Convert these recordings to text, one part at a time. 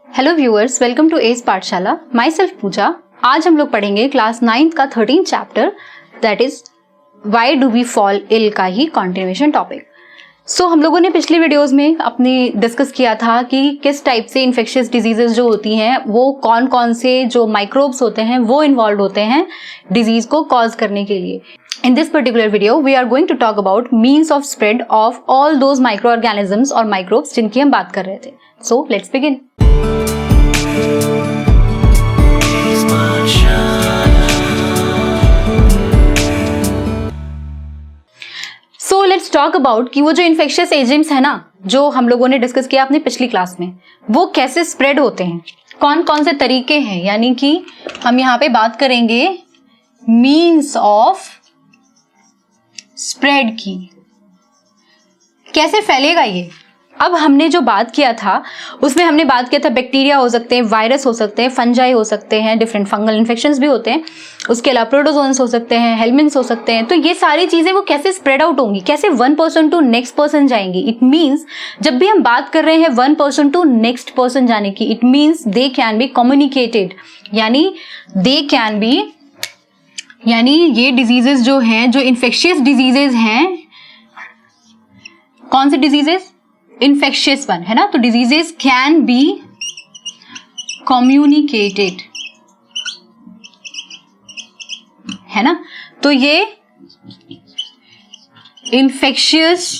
Hello viewers, welcome to edge Pathshala. Myself Pooja. आज हम लोग पढ़ेंगे क्लास 9th का 13th chapter, that is why do we fall ill का ही कंटिन्यूएशन टॉपिक। सो हम लोगों ने पिछली वीडियोस में अपनी डिस्कस किया था कि किस टाइप से इन्फेक्शियस डिजीजेस जो होती हैं वो कौन कौन से जो माइक्रोब्स होते हैं वो इन्वॉल्व होते हैं डिजीज को कॉज करने के लिए। In this particular video, we are going to talk about means of spread of all those microorganisms or microbes जिनकी हम बात कर रहे थे। So let's begin. So let's talk about कि वो जो infectious agents है ना, जो हम लोगों ने डिस्कस किया अपनी पिछली क्लास में, वो कैसे स्प्रेड होते हैं, कौन कौन से तरीके हैं। यानी कि हम यहाँ पे बात करेंगे मीन्स ऑफ स्प्रेड की, कैसे फैलेगा ये। अब हमने जो बात किया था उसमें हमने बात किया था बैक्टीरिया हो सकते हैं, वायरस हो सकते हैं, फंजाई हो सकते हैं, डिफरेंट फंगल इन्फेक्शंस भी होते हैं, उसके अलावा प्रोटोजोन्स हो सकते हैं, हेलमिन्ट्स हो सकते हैं। तो ये सारी चीजें वो कैसे स्प्रेड आउट होंगी, कैसे one person to next person जाएंगी। इट मीन्स जब भी हम बात कर रहे हैं one person to next person जाने की, it means they can be communicated, यानी दे कैन बी, यानी ये डिजीजेस जो हैं, जो इन्फेक्शियस डिजीजेस हैं, कौन से डिजीजेस, इन्फेक्शियस वन है ना, तो डिजीजेस कैन बी कम्युनिकेटेड, है ना। तो ये infectious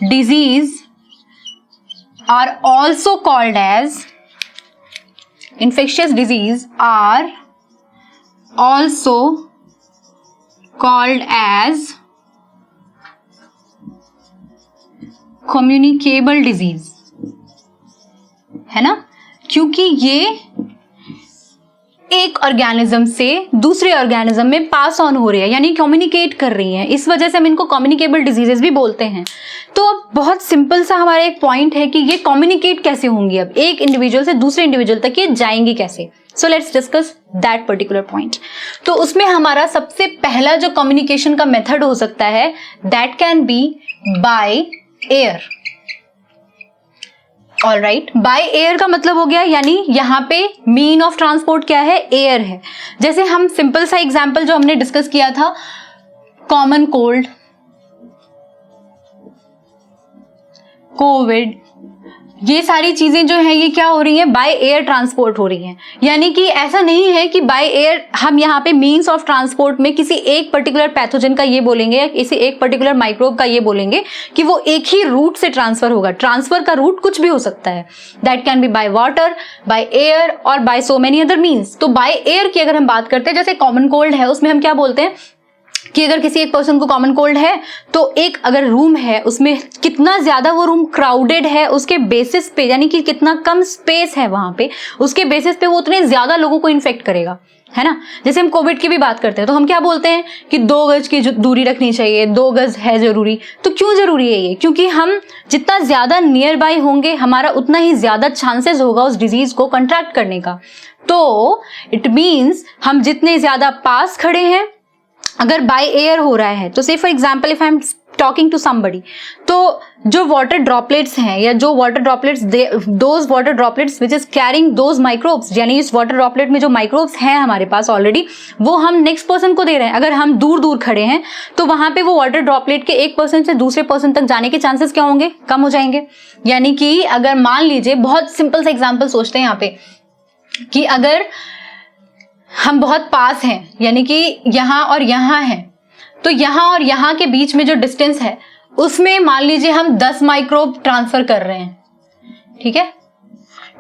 disease are also called as, infectious disease are also called as communicable disease, है ना, क्योंकि ये एक ऑर्गेनिज्म से दूसरे ऑर्गेनिज्म में पास ऑन हो रही है, यानी कम्युनिकेट कर रही हैं। इस वजह से हम इनको कम्युनिकेबल डिजीजेस भी बोलते हैं। तो अब बहुत सिंपल सा हमारा एक पॉइंट है कि ये कम्युनिकेट कैसे होंगी, अब एक इंडिविजुअल से दूसरे इंडिविजुअल तक ये जाएंगी कैसे। So let's discuss that particular point. तो उसमें हमारा सबसे पहला जो कम्युनिकेशन का मेथड हो सकता है, that can be by air. Alright, by air का मतलब हो गया, यानी यहाँ पे मीन ऑफ ट्रांसपोर्ट क्या है, एयर है। जैसे हम सिंपल सा एग्जांपल जो हमने डिस्कस किया था, कॉमन कोल्ड, कोविड, ये सारी चीजें जो है ये क्या हो रही हैं, बाय एयर ट्रांसपोर्ट हो रही हैं। यानी कि ऐसा नहीं है कि बाय एयर हम यहाँ पे मीन्स ऑफ ट्रांसपोर्ट में किसी एक पर्टिकुलर पैथोजन का ये बोलेंगे या किसी एक पर्टिकुलर माइक्रोब का ये बोलेंगे कि वो एक ही रूट से ट्रांसफर होगा। ट्रांसफर का रूट कुछ भी हो सकता है, that can be by water, by air और by so many other means. तो बाय एयर की अगर हम बात करते हैं, जैसे कॉमन कोल्ड है, उसमें हम क्या बोलते हैं कि अगर किसी एक पर्सन को कॉमन कोल्ड है तो एक अगर रूम है उसमें कितना ज्यादा वो रूम क्राउडेड है उसके बेसिस पे, यानी कि कितना कम स्पेस है वहां पे, उसके बेसिस पे वो उतने ज्यादा लोगों को इन्फेक्ट करेगा, है ना। जैसे हम कोविड की भी बात करते हैं तो हम क्या बोलते हैं कि 2 गज की दूरी रखनी चाहिए, 2 गज है जरूरी। तो क्यों जरूरी है ये, क्योंकि हम जितना ज्यादा नियर बाय होंगे हमारा उतना ही ज्यादा चांसेस होगा उस डिजीज को कंट्रैक्ट करने का। तो इट मीन्स हम जितने ज्यादा पास खड़े हैं, अगर बाय एयर हो रहा है तो से for example if I am talking to somebody, तो जो वाटर ड्रॉपलेट्स हैं या जो water droplets, those water droplets which is carrying those microbes, यानी इस वाटर ड्रॉपलेट में जो माइक्रोब्स हैं हमारे पास ऑलरेडी, वो हम नेक्स्ट पर्सन को दे रहे हैं। अगर हम दूर दूर खड़े हैं तो वहां पे वो वाटर ड्रॉपलेट के एक पर्सन से दूसरे पर्सन तक जाने के चांसेस क्या होंगे, कम हो जाएंगे। यानी कि अगर मान लीजिए, बहुत सिंपल सा एग्जाम्पल सोचते हैं यहाँ पे कि अगर हम बहुत पास हैं, यानी कि यहां और यहां हैं, तो यहां और यहां के बीच में जो डिस्टेंस है उसमें मान लीजिए हम 10 माइक्रोब ट्रांसफर कर रहे हैं, ठीक है,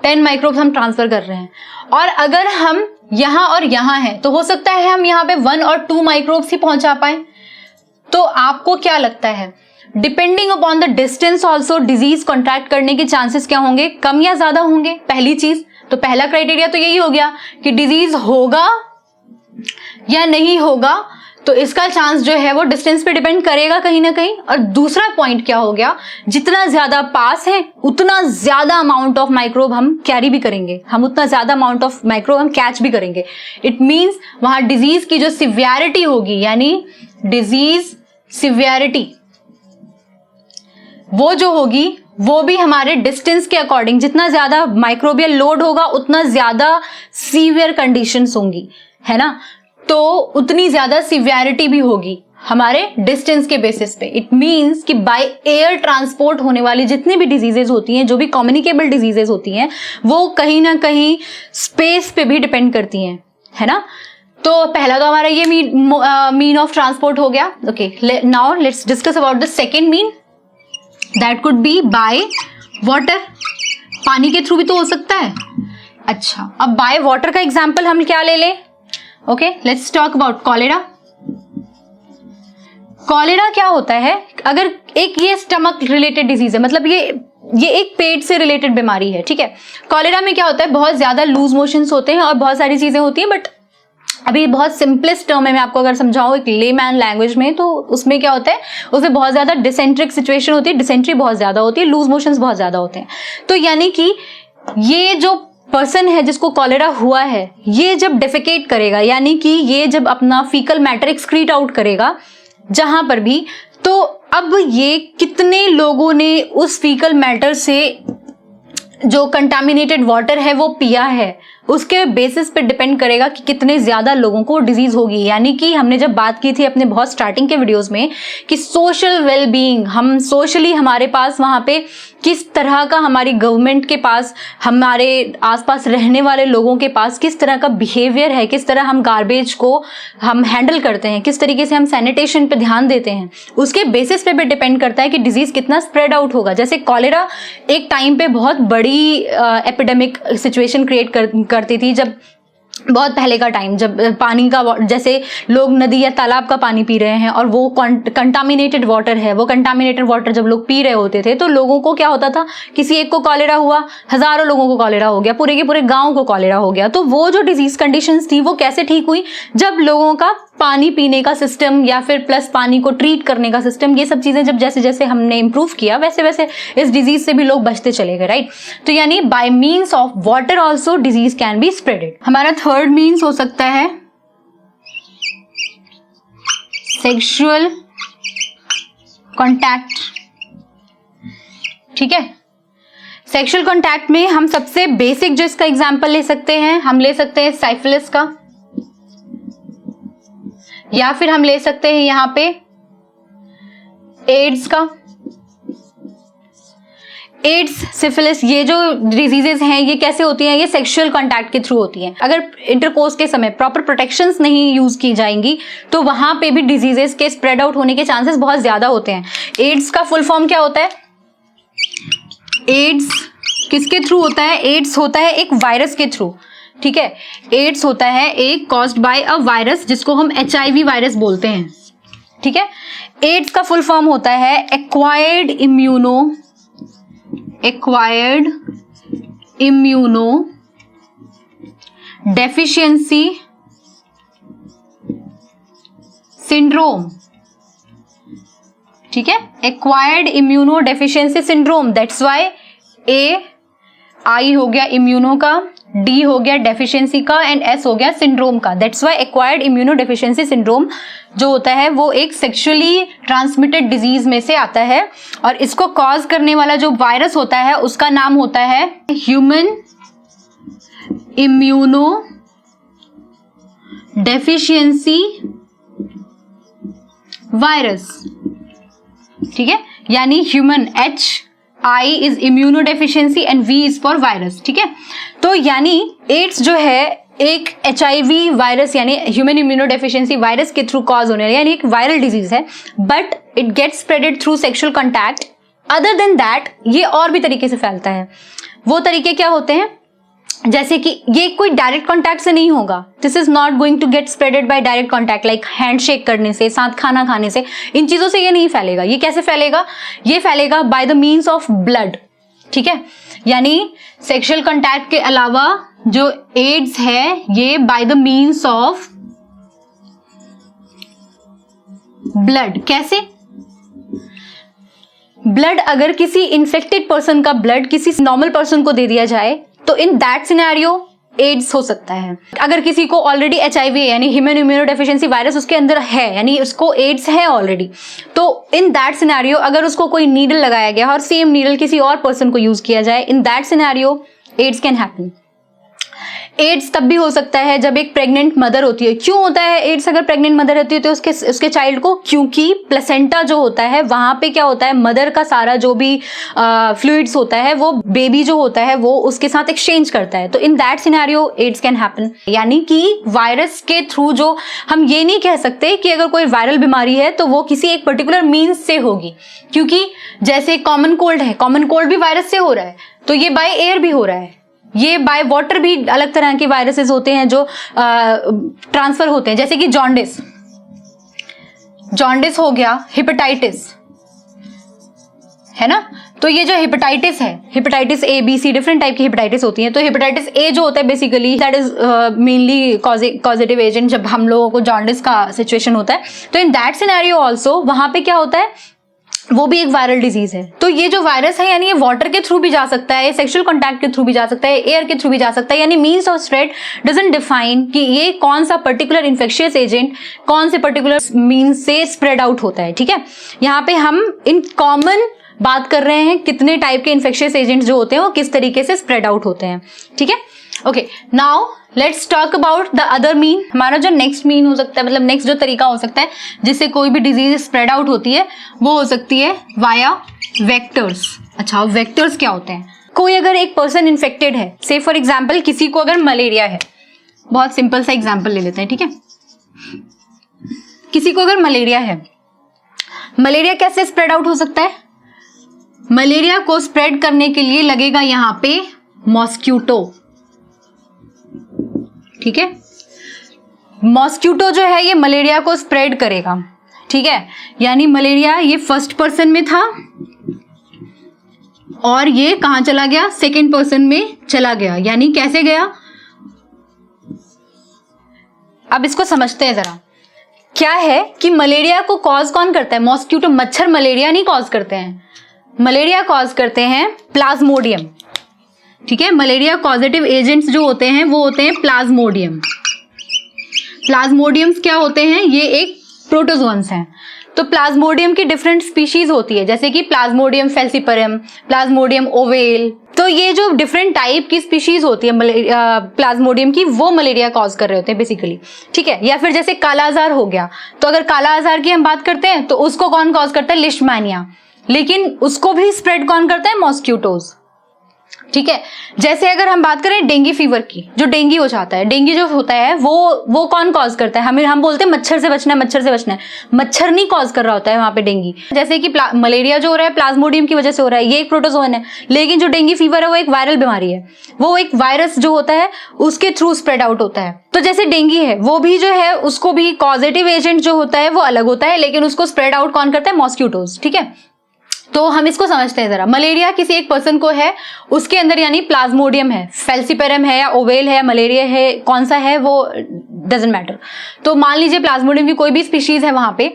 10 माइक्रोब हम ट्रांसफर कर रहे हैं। और अगर हम यहां और यहां हैं तो हो सकता है हम यहां पे 1 और 2 माइक्रोब्स ही पहुंचा पाए। तो आपको क्या लगता है, depending upon the distance also disease contract करने के चांसेस क्या होंगे, कम या ज्यादा होंगे। पहली चीज तो पहला क्राइटेरिया तो यही हो गया कि डिजीज होगा या नहीं होगा, तो इसका चांस जो है वो डिस्टेंस पे डिपेंड करेगा कहीं ना कहीं। और दूसरा पॉइंट क्या हो गया, जितना ज्यादा पास है उतना ज्यादा अमाउंट ऑफ माइक्रोब हम कैरी भी करेंगे, हम उतना ज्यादा अमाउंट ऑफ माइक्रोब हम कैच भी करेंगे। इट मींस वहां डिजीज की जो सिवियरिटी होगी, यानी डिजीज सिवियरिटी वो जो होगी वो भी हमारे डिस्टेंस के अकॉर्डिंग, जितना ज्यादा माइक्रोबियल लोड होगा उतना ज्यादा सीवियर कंडीशंस होंगी, है ना, तो उतनी ज्यादा सीवियरिटी भी होगी हमारे डिस्टेंस के बेसिस पे। इट मींस कि बाय एयर ट्रांसपोर्ट होने वाली जितनी भी डिजीजेज होती हैं, जो भी कम्युनिकेबल डिजीजेज होती हैं, वो कहीं ना कहीं स्पेस पे भी डिपेंड करती हैं, है ना। तो पहला तो हमारा ये मीन ऑफ ट्रांसपोर्ट हो गया। Okay, now let's discuss about the second mean, that could be by water. पानी के थ्रू भी तो हो सकता है। अच्छा, अब बाय वाटर का एग्जाम्पल हम क्या ले लें? Okay, let's talk about cholera. Cholera क्या होता है? अगर एक ये स्टमक रिलेटेड डिजीज है, मतलब ये एक पेट से रिलेटेड बीमारी है, ठीक है। कॉलेरा में क्या होता है? बहुत ज्यादा लूज मोशंस होते हैं और बहुत सारी चीजें होती हैं, बट अभी बहुत सिंपलेस्ट टर्म है, मैं आपको अगर समझाऊं एक लेमैन लैंग्वेज में, तो उसमें क्या होता है, उसमें बहुत ज्यादा डिसेंट्रिक सिचुएशन होती है, डिसेंट्री बहुत ज्यादा होती है, लूज मोशंस बहुत ज्यादा होते हैं। तो यानी कि ये जो पर्सन है जिसको कॉलेरा हुआ है, ये जब डेफिकेट करेगा, यानी कि ये जब अपना फीकल मैटर एक्सक्रीट आउट करेगा जहां पर भी, तो अब ये कितने लोगों ने उस फीकल मैटर से जो कंटामिनेटेड वाटर है वो पिया है, उसके बेसिस पे डिपेंड करेगा कि कितने ज्यादा लोगों को डिजीज होगी। यानी कि हमने जब बात की थी अपने बहुत स्टार्टिंग के वीडियोस में कि सोशल वेलबीइंग, हम सोशली हमारे पास वहां पे किस तरह का, हमारी गवर्नमेंट के पास, हमारे आसपास रहने वाले लोगों के पास किस तरह का बिहेवियर है, किस तरह हम गार्बेज को हम हैंडल करते हैं, किस तरीके से हम सैनिटेशन पे ध्यान देते हैं, उसके बेसिस पे भी डिपेंड करता है कि डिजीज कितना स्प्रेड आउट होगा। जैसे कॉलेरा एक टाइम पे बहुत बड़ी एपिडेमिक सिचुएशन क्रिएट करती थी, जब बहुत पहले का टाइम, जब पानी का, जैसे लोग नदी या तालाब का पानी पी रहे हैं और वो कंटामिनेटेड वाटर है, वो कंटामिनेटेड वाटर जब लोग पी रहे होते थे तो लोगों को क्या होता था, किसी एक को कॉलेरा हुआ, हजारों लोगों को कॉलेरा हो गया, पूरे के पूरे गांव को कॉलेरा हो गया। तो वो जो डिजीज कंडीशंस थी वो कैसे ठीक हुई? जब लोगों का पानी पीने का सिस्टम या फिर प्लस पानी को ट्रीट करने का सिस्टम, ये सब चीजें जब जैसे जैसे हमने इंप्रूव किया, वैसे वैसे इस डिजीज से भी लोग बचते चले गए, राइट। तो यानी bye means of water also disease can be spreaded. हमारा थर्ड मीन्स हो सकता है सेक्सुअल कॉन्टैक्ट, ठीक है। सेक्सुअल कॉन्टैक्ट में हम सबसे बेसिक जो इसका एग्जाम्पल ले सकते हैं, हम ले सकते हैं साइफिलिस का, या फिर हम ले सकते हैं यहां पे एड्स का। एड्स, सिफिलिस, ये जो डिजीजेस हैं ये कैसे होती हैं? ये सेक्सुअल कांटेक्ट के थ्रू होती हैं। अगर इंटरकोर्स के समय प्रॉपर प्रोटेक्शंस नहीं यूज की जाएंगी तो वहां पे भी डिजीजेस के स्प्रेड आउट होने के चांसेस बहुत ज्यादा होते हैं। एड्स का फुल फॉर्म क्या होता है? एड्स किसके थ्रू होता है? एड्स होता है एक वायरस के थ्रू, ठीक है। एड्स होता है एक कॉज्ड बाय अ वायरस जिसको हम HIV वायरस बोलते हैं, ठीक है। एड्स का फुल फॉर्म होता है एक्वायर्ड इम्यूनो डेफिशिएंसी सिंड्रोम, ठीक है। Acquired immuno deficiency syndrome, that's why I हो गया इम्यूनो का, D हो गया डेफिशिएंसी का, एंड S हो गया सिंड्रोम का। That's why acquired immuno deficiency syndrome जो होता है वो एक सेक्सुअली ट्रांसमिटेड डिजीज में से आता है, और इसको कॉज करने वाला जो वायरस होता है उसका नाम होता है ह्यूमन इम्यूनो डेफिशिएंसी वायरस, ठीक है। यानी human I is immunodeficiency and V is for virus, ठीक है। तो यानी एड्स जो है एक HIV वायरस यानी ह्यूमन इम्यूनो डेफिशिएंसी वायरस के थ्रू कॉज होने वाली, यानी एक वायरल डिजीज है, but it gets spreaded through sexual contact. Other than that ये और भी तरीके से फैलता है। वो तरीके क्या होते हैं? जैसे कि ये कोई डायरेक्ट कॉन्टैक्ट से नहीं होगा, this is not going to get spreaded by direct contact, like handshake करने से, साथ खाना खाने से, इन चीजों से ये नहीं फैलेगा। ये कैसे फैलेगा? ये फैलेगा bye the means of blood, ठीक है। यानी सेक्सुअल कॉन्टैक्ट के अलावा जो एड्स है ये bye the means of blood. कैसे? ब्लड, अगर किसी इन्फेक्टेड पर्सन का ब्लड किसी नॉर्मल पर्सन को दे दिया जाए तो इन दैट सिनेरियो एड्स हो सकता है। अगर किसी को ऑलरेडी HIV यानी ह्यूमन इम्यूनोडेफिशिएंसी वायरस उसके अंदर है, यानी उसको एड्स है ऑलरेडी, तो इन दैट सिनेरियो अगर उसको कोई नीडल लगाया गया और सेम नीडल किसी और पर्सन को यूज किया जाए, in that scenario AIDS can happen. AIDS तब भी हो सकता है जब एक प्रेग्नेंट मदर होती है। क्यों होता है एड्स अगर प्रेग्नेंट मदर होती है तो उसके चाइल्ड को? क्योंकि प्लेसेंटा जो होता है वहां पे क्या होता है, मदर का सारा जो भी फ्लूइड्स होता है वो बेबी जो होता है वो उसके साथ एक्सचेंज करता है। तो in that scenario AIDS can happen. यानी कि वायरस के थ्रू जो हम ये नहीं कह सकते कि अगर कोई वायरल बीमारी है तो वो किसी एक पर्टिकुलर मीन्स से होगी, क्योंकि जैसे कॉमन कोल्ड है, कॉमन कोल्ड भी वायरस से हो रहा है, तो ये बाय एयर भी हो रहा है। ये बाय वाटर भी अलग तरह के वायरसेस होते हैं जो ट्रांसफर होते हैं, जैसे कि जॉन्डिस हो गया, हेपेटाइटिस है ना। तो ये जो हेपेटाइटिस है, hepatitis A B C different type की हेपेटाइटिस होती हैं। तो हेपेटाइटिस A जो होता है basically that is mainly causative agent जब हम लोगों को जॉन्डिस का सिचुएशन होता है। तो इन दैट सिनेरियो ऑल्सो वहां पे क्या होता है, वो भी एक वायरल डिजीज है। तो ये जो वायरस है यानी ये वाटर के थ्रू भी जा सकता है, सेक्सुअल कांटेक्ट के थ्रू भी जा सकता है, एयर के थ्रू भी जा सकता है। यानी means of spread doesn't define कि ये कौन सा पर्टिकुलर इन्फेक्शियस एजेंट कौन से पर्टिकुलर मीन्स से स्प्रेड आउट होता है। ठीक है, यहाँ पे हम इन कॉमन बात कर रहे हैं कितने टाइप के इन्फेक्शियस एजेंट जो होते हैं वो किस तरीके से स्प्रेड आउट होते हैं। ठीक है, okay, now let's talk about the other mean. हमारा जो नेक्स्ट मीन हो सकता है, मतलब नेक्स्ट जो तरीका हो सकता है जिससे कोई भी डिजीज स्प्रेड आउट होती है, वो हो सकती है वाया वेक्टर्स। अच्छा, वेक्टर्स क्या होते हैं? कोई अगर एक पर्सन इन्फेक्टेड है, से फॉर एग्जाम्पल किसी को अगर मलेरिया है, बहुत सिंपल सा एग्जाम्पल ले लेते हैं। ठीक है, किसी को अगर मलेरिया है, मलेरिया कैसे स्प्रेड आउट हो सकता है? मलेरिया को स्प्रेड करने के लिए लगेगा यहाँ पे मॉस्क्यूटो। ठीक है, मॉस्क्यूटो जो है ये मलेरिया को स्प्रेड करेगा। ठीक है, यानी मलेरिया ये फर्स्ट पर्सन में था और ये कहां चला गया, सेकेंड पर्सन में चला गया। यानी कैसे गया, अब इसको समझते हैं जरा। क्या है कि मलेरिया को कॉज कौन करता है? मॉस्क्यूटो, मच्छर मलेरिया नहीं कॉज करते हैं, मलेरिया कॉज करते हैं प्लाज्मोडियम। ठीक है, मलेरिया कॉजेटिव एजेंट्स जो होते हैं वो होते हैं प्लाज्मोडियम। प्लाज्मोडियम्स क्या होते हैं? ये एक प्रोटोजोन्स हैं। तो प्लाज्मोडियम की डिफरेंट स्पीशीज होती है, जैसे कि प्लाज्मोडियम फेल्सिपरम, प्लाज्मोडियम ओवेल। तो ये जो डिफरेंट टाइप की स्पीशीज होती है प्लाज्मोडियम की, वो मलेरिया कॉज कर रहे होते हैं बेसिकली। ठीक है, या फिर जैसे काला आजार हो गया, तो अगर काला आजार की हम बात करते हैं तो उसको कौन कॉज करता है? लिश्टमैनिया। लेकिन उसको भी स्प्रेड कौन करता है? मॉस्क्यूटोज। ठीक है, जैसे अगर हम बात करें डेंगू फीवर की, जो डेंगू हो जाता है, डेंगू जो होता है वो कौन कॉज करता है? हम बोलते हैं मच्छर से बचना है, मच्छर से बचना है। मच्छर नहीं कॉज कर रहा होता है वहां पे डेंगू। जैसे कि मलेरिया जो हो रहा है प्लाज्मोडियम की वजह से हो रहा है, ये एक प्रोटोजोन है। लेकिन जो डेंगू फीवर है वो एक वायरल बीमारी है, वो एक वायरस जो होता है उसके थ्रू स्प्रेड आउट होता है। तो जैसे डेंगू है वो भी जो है उसको भी कॉजेटिव एजेंट जो होता है वो अलग होता है, लेकिन उसको स्प्रेड आउट कौन करता है? मॉस्क्यूटोज। ठीक है, तो हम इसको समझते हैं जरा। मलेरिया किसी एक पर्सन को है, उसके अंदर यानी प्लाज्मोडियम है, फेल्सिपेरम है या ओवेल है, मलेरिया है, कौन सा है वो डजंट मैटर। तो मान लीजिए प्लाज्मोडियम की कोई भी स्पीशीज है वहां पे,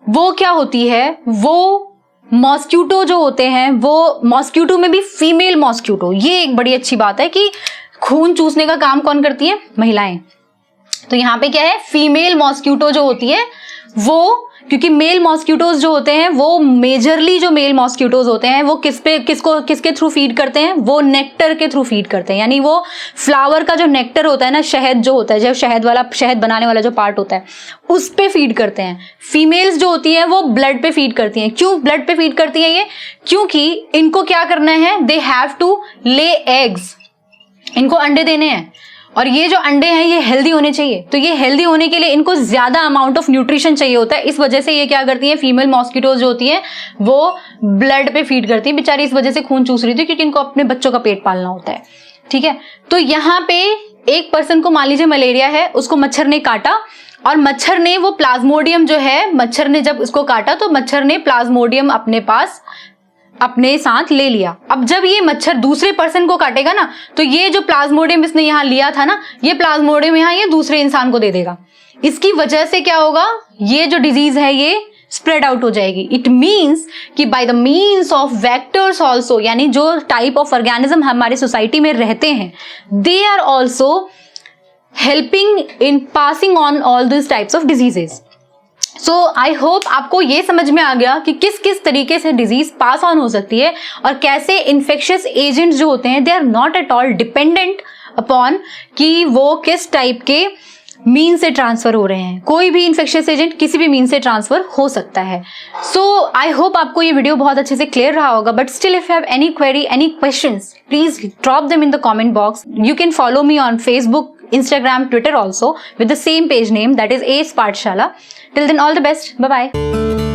वो क्या होती है, वो मॉस्क्यूटो जो होते हैं, वो मॉस्क्यूटो में भी फीमेल मॉस्क्यूटो। ये एक बड़ी अच्छी बात है कि खून चूसने का काम कौन करती है? महिलाएं। तो यहाँ पे क्या है, फीमेल मॉस्क्यूटो जो होती है वो, क्योंकि मेल मॉस्क्यूटोज जो होते हैं वो मेजरली जो मेल मॉस्क्यूटोज होते हैं वो किसके थ्रू फीड करते हैं? वो नेक्टर के थ्रू फीड करते हैं। यानी वो फ्लावर का जो नेक्टर होता है ना, शहद जो होता है, जो शहद बनाने वाला जो पार्ट होता है, उस पे फीड करते हैं। फीमेल्स जो होती हैं वो ब्लड पे फीड करती हैं। क्यों ब्लड पे फीड करती हैं ये? क्योंकि इनको क्या करना है, they have to lay eggs, इनको अंडे देने हैं, और ये जो अंडे हैं ये हेल्दी होने चाहिए। तो ये हेल्दी होने के लिए इनको ज्यादा अमाउंट ऑफ न्यूट्रिशन चाहिए होता है। इस वजह से ये क्या करती है, फीमेल मॉस्किटोज जो होती है वो ब्लड पे फीड करती है। बेचारी इस वजह से खून चूस रही थी क्योंकि इनको अपने बच्चों का पेट पालना होता है। ठीक है, तो यहाँ पे एक पर्सन को मान लीजिए मलेरिया है, उसको मच्छर ने काटा और मच्छर ने वो प्लाज्मोडियम जो है, मच्छर ने जब उसको काटा तो मच्छर ने प्लाज्मोडियम अपने पास अपने साथ ले लिया। अब जब ये मच्छर दूसरे पर्सन को काटेगा ना, तो ये जो प्लाज्मोडियम इसने यहाँ लिया था ना, ये प्लाज्मोडियम यहाँ ये दूसरे इंसान को दे देगा। इसकी वजह से क्या होगा, ये जो डिजीज है ये स्प्रेड आउट हो जाएगी। इट मीन्स कि by the means of vectors also, यानी जो टाइप ऑफ ऑर्गेनिज्म हमारे सोसाइटी में रहते हैं, they are also helping in passing on all this types of diseases. So I hope आपको ये समझ में आ गया कि किस किस तरीके से डिजीज पास ऑन हो सकती है और कैसे इन्फेक्शियस एजेंट्स जो होते हैं they are not at all dependent upon कि वो किस टाइप के मीन से ट्रांसफर हो रहे हैं। कोई भी इन्फेक्शियस एजेंट किसी भी मीन से ट्रांसफर हो सकता है। सो आई होप आपको ये वीडियो बहुत अच्छे से क्लियर रहा होगा, but still if you have any query, any questions, please drop them in the comment box. You can follow me on Facebook, Instagram, Twitter also with the same page name, that is ACE Pathshala. Till then, all the best. Bye bye.